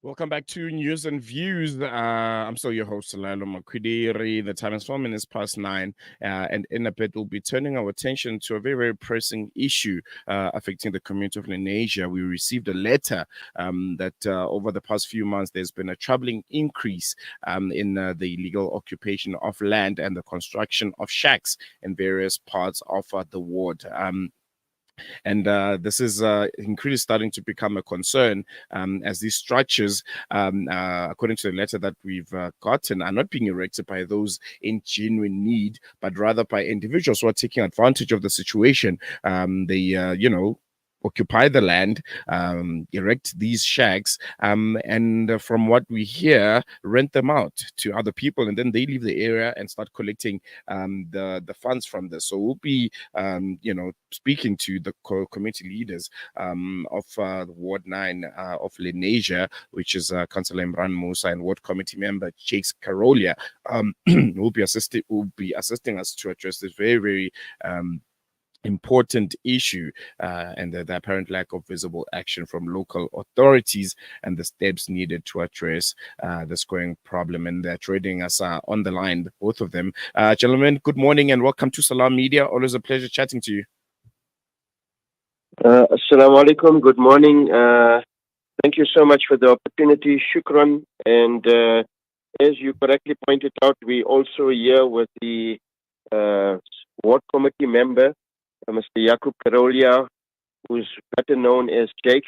Welcome back to News and Views. I'm still your host, Lalo Makwidiri. The time is 4 minutes past 9, and in a bit, we'll be turning our attention to a very, very pressing issue affecting the community of Lenasia. We received a letter that over the past few months, there's been a troubling increase in the illegal occupation of land and the construction of shacks in various parts of the ward. And this is increasingly starting to become a concern as these structures, according to the letter that we've gotten, are not being erected by those in genuine need, but rather by individuals who are taking advantage of the situation. They occupy the land, erect these shacks, and from what we hear, rent them out to other people, and then they leave the area and start collecting the funds from this. So we'll be, speaking to the community leaders of Ward 9 of Lenasia, which is Councillor Imraan Moosa and Ward Committee member Councillor Karolia, will be assisting us to address this very, very important issue and the apparent lack of visible action from local authorities and the steps needed to address this growing problem. And they're joining us on the line, both of them. Gentlemen, good morning and welcome to Salam Media. Always a pleasure chatting to you. Assalamu alaikum. Good morning. Thank you so much for the opportunity. Shukran. And as you correctly pointed out, we also here with the Ward Committee member, Mr. Yakoob Karolia, who's better known as Jakes,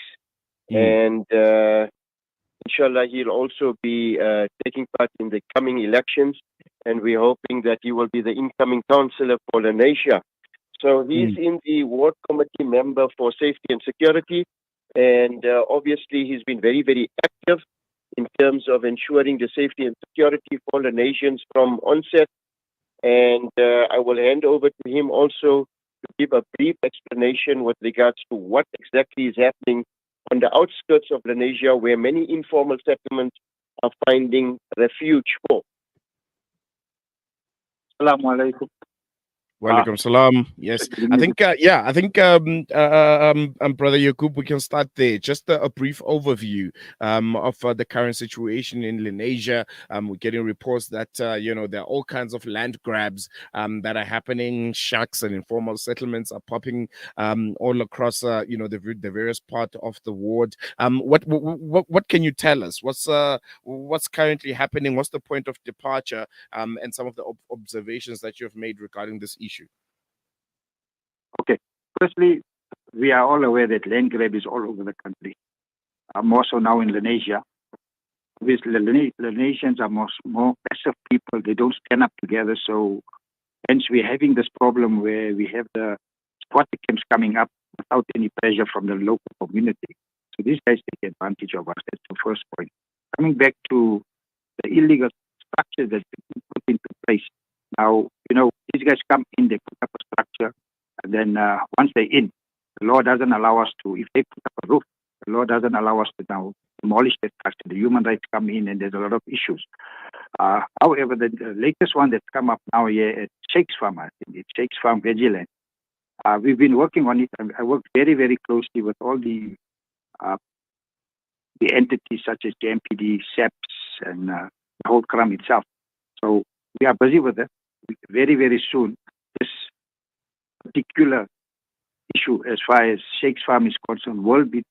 and inshallah he'll also be taking part in the coming elections, and we're hoping that he will be the incoming councillor for Lenasia. So he's in the Ward Committee member for Safety and Security, and obviously he's been very, very active in terms of ensuring the safety and security for Lenasians from onset, and I will hand over to him also to give a brief explanation with regards to what exactly is happening on the outskirts of Lenasia, where many informal settlements are finding refuge for. Assalamu alaikum. Walaikum salam. Yes, I think Brother Yakoob, we can start there. Just a brief overview of the current situation in Lenasia. We're getting reports that there are all kinds of land grabs that are happening. Shacks and informal settlements are popping all across the various part of the ward. What can you tell us? What's currently happening? What's the point of departure? And some of the observations that you have made regarding this issue. Okay. Firstly, we are all aware that land grab is all over the country, more so now in Lenasia. Obviously, Lenasians are more passive people. They don't stand up together. So hence we're having this problem where we have the squatter camps coming up without any pressure from the local community. So these guys take advantage of us. That's the first point. Coming back to the illegal structures that been put into place. Now, these guys come in, they put up a structure, and then once they're in, the law doesn't allow us to, if they put up a roof, the law doesn't allow us to now demolish that structure. The human rights come in, and there's a lot of issues. However, the latest one that's come up now here at Shakes Farm, I think it's Shakes Farm Vigilant. We've been working on it. I work very, very closely with all the entities such as JMPD, SEPS, and the whole crime itself. So we are busy with it. Very, very soon, this particular issue as far as Shakes Farm is concerned will be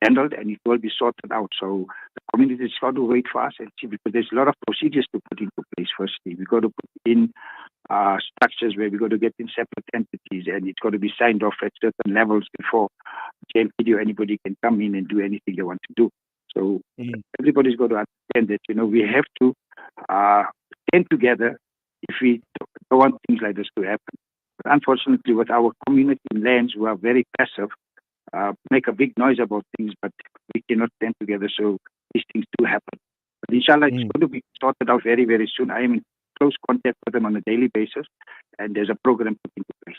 handled and it will be sorted out. So the community is got to wait for us and see, because there's a lot of procedures to put into place. Firstly, we got to put in structures where we got to get in separate entities, and it's got to be signed off at certain levels before JMPD or anybody can come in and do anything they want to do. So everybody's got to understand that we have to stand together if we don't want things like this to happen. But unfortunately, with our community lands who are very passive, make a big noise about things, but we cannot stand together, so these things do happen. But inshallah, it's going to be sorted out very, very soon. I am in close contact with them on a daily basis, and there's a program put into place.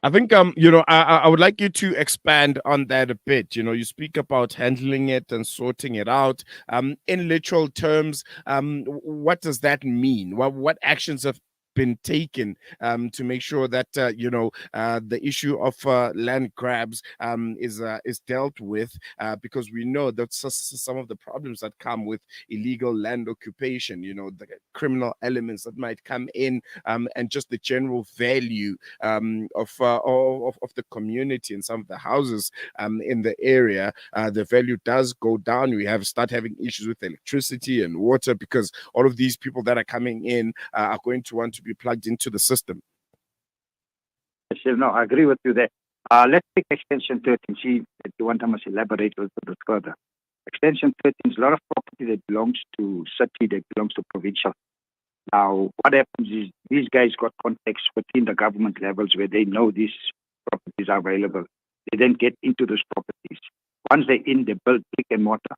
I think I would like you to expand on that a bit. You speak about handling it and sorting it out. In literal terms, what does that mean? What actions have been taken to make sure that the issue of land grabs is dealt with, because we know that some of the problems that come with illegal land occupation, the criminal elements that might come in, and just the general value of the community and some of the houses in the area, the value does go down. We start having issues with electricity and water, because all of these people that are coming in are going to want to be plugged into the system. Yes, no, I agree with you there. Let's take Extension 13. See, if you want, I must elaborate a little bit further. Extension 13 is a lot of property that belongs to city, that belongs to provincial. Now, what happens is these guys got contacts within the government levels where they know these properties are available. They then get into those properties. Once they're in, they build brick and mortar.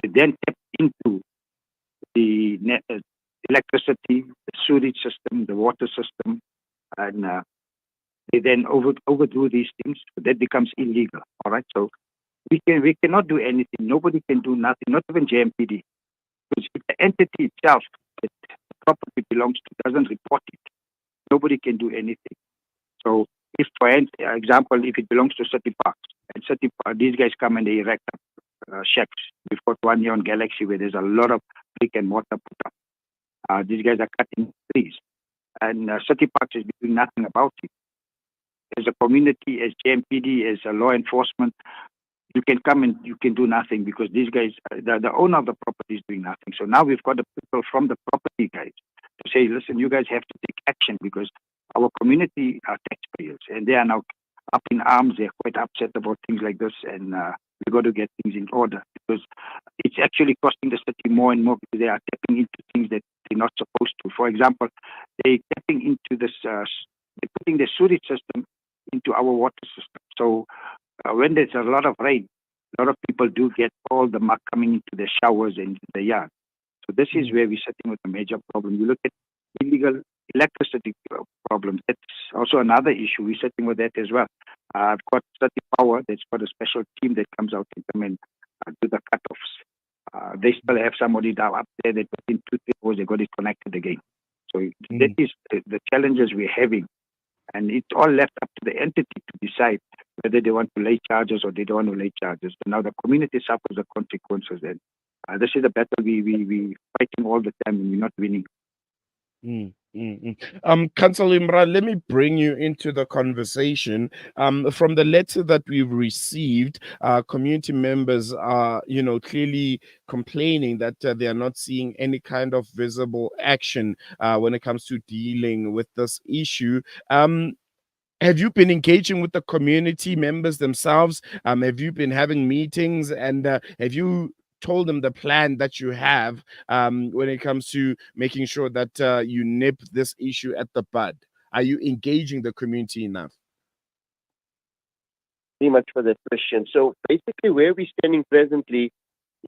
They then tap into the electricity, the sewage system, the water system, and they then overdo these things. That becomes illegal. All right, so we cannot do anything. Nobody can do nothing. Not even JMPD, because if the entity itself that the property belongs to doesn't report it, nobody can do anything. So, if for example, if it belongs to City Parks, and City Park, these guys come and they erect shacks. We've got one here on Galaxy where there's a lot of brick and mortar put up. These guys are cutting trees, and City Parks is doing nothing about it. As a community, as JMPD, as a law enforcement, you can come and you can do nothing, because these guys, the owner of the property is doing nothing. So now we've got the people from the property guys to say, listen, you guys have to take action, because our community are taxpayers, and they are now up in arms. They're quite upset about things like this, and we've got to get things in order, because it's actually costing the city more and more, because they are tapping into things that they're not supposed to. For example, they're tapping into this, they're putting the sewage system into our water system. So when there's a lot of rain, a lot of people do get all the muck coming into their showers and into the yard. So this is where we're sitting with a major problem. You look at illegal electricity problems. That's also another issue. We're sitting with that as well. I've got City Power that's got a special team that comes out and come and do the cutoffs. They still have somebody down up there that within 2-3 hours they got it connected again. So that is the challenges we're having. And it's all left up to the entity to decide whether they want to lay charges or they don't want to lay charges. But now the community suffers the consequences. And this is the battle we fighting all the time, and we're not winning. Councillor Imraan, let me bring you into the conversation. From the letter that we've received, community members are, clearly complaining that they are not seeing any kind of visible action when it comes to dealing with this issue. Have you been engaging with the community members themselves? Have you been having meetings, and have you told them the plan that you have when it comes to making sure that you nip this issue at the bud? Are you engaging the community enough? Very much for that question. So basically where we're standing presently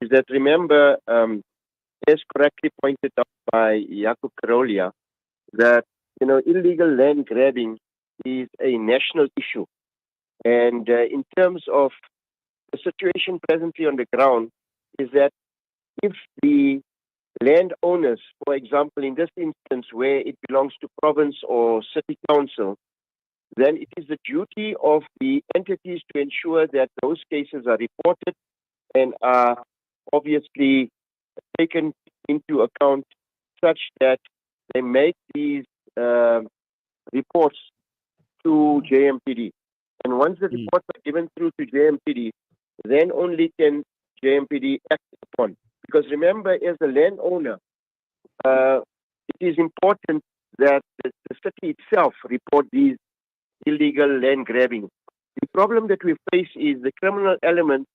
is that, remember, as correctly pointed out by Yakoob Karolia, that illegal land grabbing is a national issue. And in terms of the situation presently on the ground, is that if the landowners, for example, in this instance where it belongs to province or city council, then it is the duty of the entities to ensure that those cases are reported and are obviously taken into account, such that they make these reports to JMPD. And once the reports are given through to JMPD, then only can JMPD act upon. Because remember, as a landowner, it is important that the city itself report these illegal land grabbing. The problem that we face is the criminal element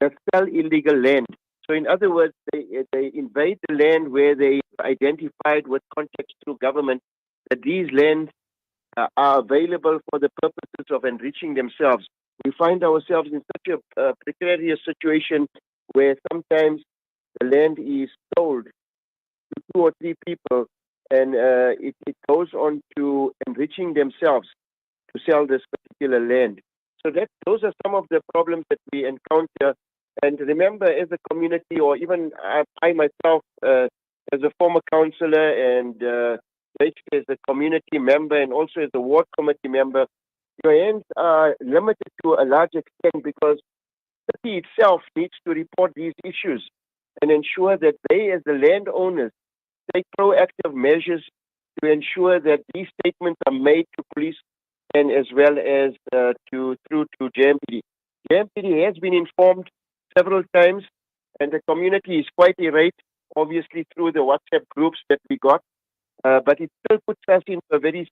that sell illegal land. So in other words, they invade the land where they identified with contacts through government that these lands are available for the purposes of enriching themselves. We find ourselves in such a precarious situation where sometimes the land is sold to 2 or 3 people, and it goes on to enriching themselves to sell this particular land. So those are some of the problems that we encounter. And remember, as a community, or even I myself, as a former councillor and basically as a community member and also as a ward committee member, your hands are limited to a large extent because the city itself needs to report these issues and ensure that they, as the landowners, take proactive measures to ensure that these statements are made to police and as well as through to JMPD. JMPD has been informed several times, and the community is quite irate, obviously through the WhatsApp groups that we got. But it still puts us in a very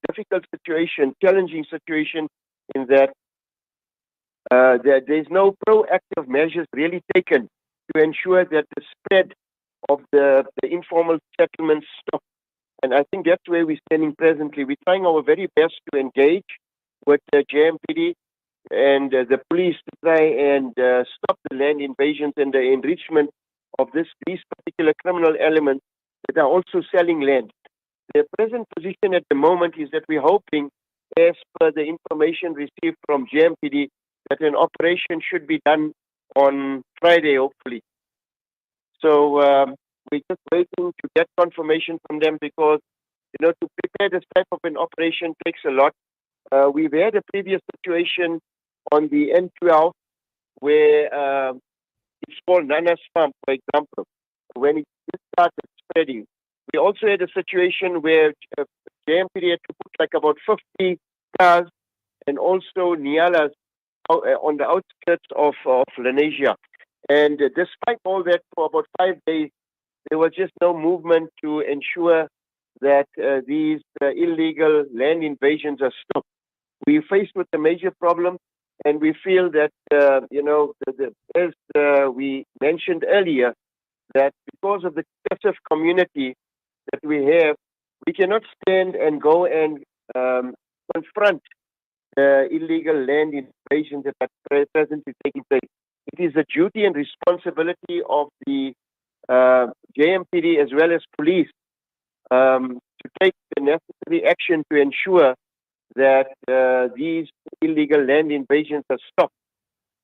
difficult situation, challenging situation, in that there's no proactive measures really taken to ensure that the spread of the informal settlements stop. And I think that's where we're standing presently. We're trying our very best to engage with the JMPD and the police to try and stop the land invasions and the enrichment of these particular criminal elements that are also selling land. The present position at the moment is that we're hoping, as per the information received from JMPD, that an operation should be done on Friday, hopefully. So we're just waiting to get confirmation from them because, to prepare this type of an operation takes a lot. We've had a previous situation on the N12 where it's called Nana's Farm, for example, when it just started spreading. We also had a situation where JMPD had to put like about 50 cars and also Nialas on the outskirts of Lenasia. And despite all that, for about 5 days, there was just no movement to ensure that these illegal land invasions are stopped. We're faced with a major problem, and we feel that, as we mentioned earlier, that because of the excessive community that we have, we cannot stand and go and confront illegal land invasions that are presently taking place. It is the duty and responsibility of the JMPD as well as police to take the necessary action to ensure that these illegal land invasions are stopped.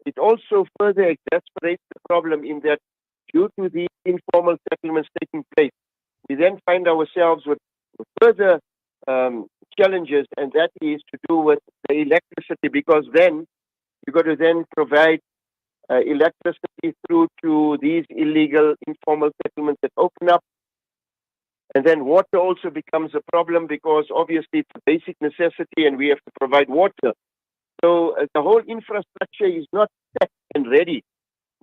It also further exacerbates the problem in that due to the informal settlements taking place, we then find ourselves with further challenges, and that is to do with the electricity, because then you've got to then provide electricity through to these illegal informal settlements that open up. And then water also becomes a problem because obviously it's a basic necessity and we have to provide water. So the whole infrastructure is not set and ready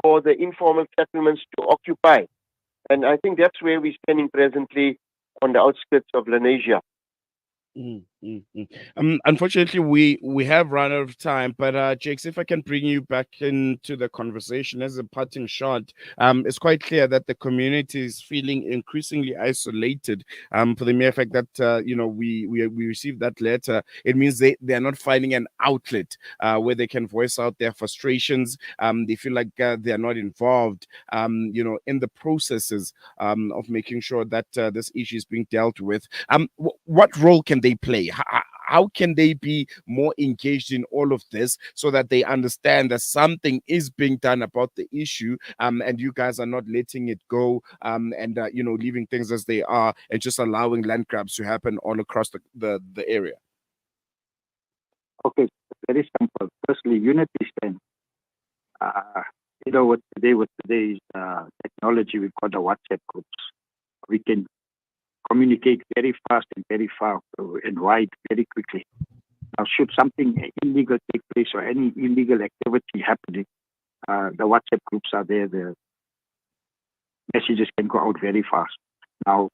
for the informal settlements to occupy. And I think that's where we're standing presently on the outskirts of Lenasia. Unfortunately, we have run out of time, but Jakes, if I can bring you back into the conversation as a parting shot, it's quite clear that the community is feeling increasingly isolated. For the mere fact that we received that letter, it means they are not finding an outlet where they can voice out their frustrations. They feel like they are not involved, in the processes of making sure that this issue is being dealt with. What role can they play? How can they be more engaged in all of this so that they understand that something is being done about the issue, and you guys are not letting it go, and leaving things as they are and just allowing land grabs to happen all across the area? Okay, very simple. Firstly, unity stand. With today's technology, we've got the WhatsApp groups. We can communicate very fast and very far and wide very quickly. Now, should something illegal take place or any illegal activity happening, the WhatsApp groups are there. The messages can go out very fast. Now,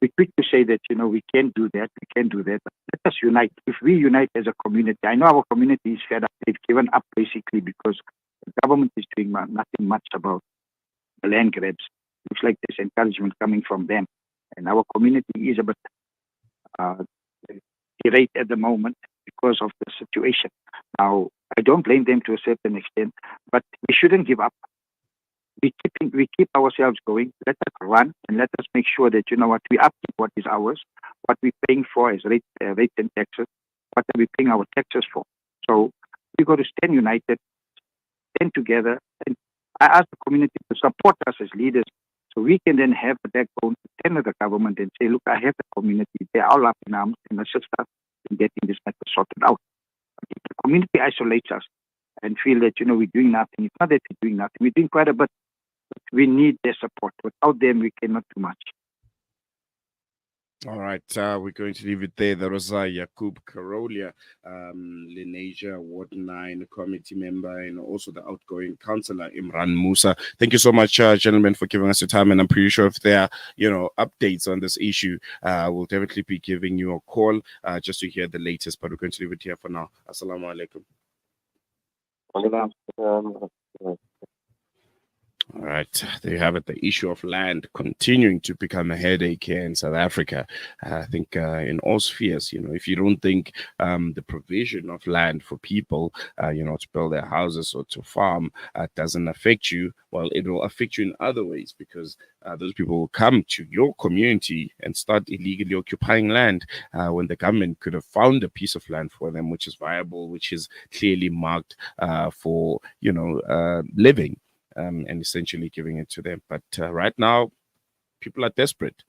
we're quick to say that, we can't do that, we can't do that. Let us unite. If we unite as a community, I know our community is fed up. They've given up basically because the government is doing nothing much about the land grabs. Looks like there's encouragement coming from them. And our community is a bit irate at the moment because of the situation. Now, I don't blame them to a certain extent, but we shouldn't give up. We keep ourselves going. Let us run and let us make sure that, we upkeep what is ours, what we're paying for is rates and taxes, what are we paying our taxes for. So we've got to stand united, stand together, and I ask the community to support us as leaders So we can then have the backbone to tell the government and say, look, I have a community. They are all up in arms and assist us in getting this matter sorted out. But if the community isolates us and feel that, we're doing nothing, it's not that we're doing nothing. We're doing quite a bit. But we need their support. Without them, we cannot do much. All right, we're going to leave it there. There was Yakoob Karolia, Lenasia Ward 9 committee member, and also the outgoing councillor, Imraan Moosa. Thank you so much, gentlemen, for giving us your time. And I'm pretty sure if there are, updates on this issue, we'll definitely be giving you a call just to hear the latest. But we're going to leave it here for now. Assalamu alaikum. All right, there you have it. The issue of land continuing to become a headache here in South Africa. I think in all spheres, if you don't think the provision of land for people, to build their houses or to farm doesn't affect you, well, it will affect you in other ways, because those people will come to your community and start illegally occupying land when the government could have found a piece of land for them, which is viable, which is clearly marked for, living. And essentially giving it to them. But right now, people are desperate.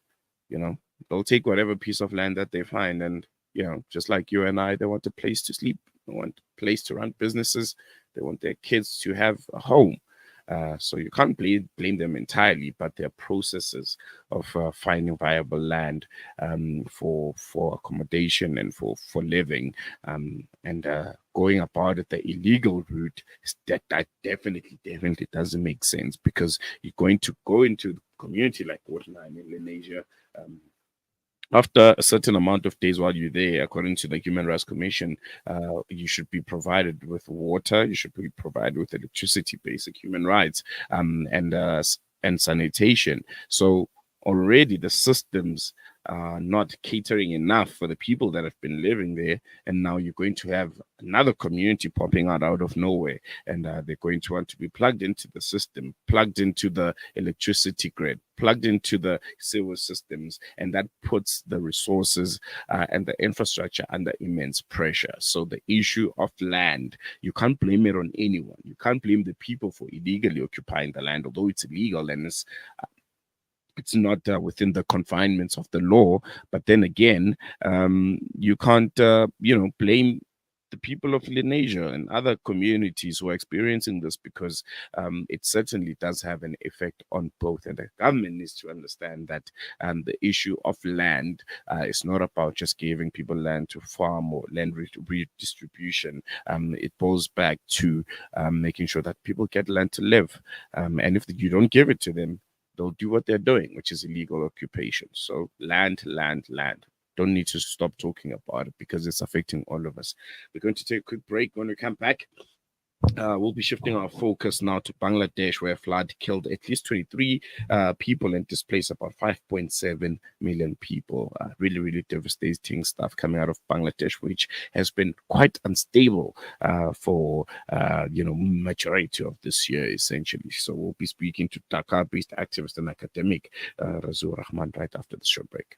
They'll take whatever piece of land that they find. And, just like you and I, they want a place to sleep. They want a place to run businesses. They want their kids to have a home. So you can't blame them entirely, but there are processes of finding viable land for accommodation and for living, and going about it the illegal route. That definitely doesn't make sense, because you're going to go into the community like Ward 9 in Lenasia. After a certain amount of days while you're there, according to the Human Rights Commission, you should be provided with water, you should be provided with electricity, basic human rights, and sanitation. So already the systems are not catering enough for the people that have been living there, and now you're going to have another community popping out of nowhere, and they're going to want to be plugged into the system, plugged into the electricity grid, plugged into the sewer systems, and that puts the resources and the infrastructure under immense pressure. So the issue of land, you can't blame it on anyone. You can't blame the people for illegally occupying the land, although it's illegal and it's not within the confinements of the law. But then again, you can't, blame the people of Lenasia and other communities who are experiencing this, because it certainly does have an effect on both. And the government needs to understand that the issue of land is not about just giving people land to farm or land redistribution. It goes back to making sure that people get land to live. And if you don't give it to them, they'll do what they're doing, which is illegal occupation. So land. Don't need to stop talking about it, because it's affecting all of us. We're going to take a quick break. When we come back, we'll be shifting our focus now to Bangladesh, where a flood killed at least 23 people and displaced about 5.7 million people. Really devastating stuff coming out of Bangladesh, which has been quite unstable for majority of this year, essentially. So we'll be speaking to Dhaka-based activist and academic Razur Rahman right after this short break.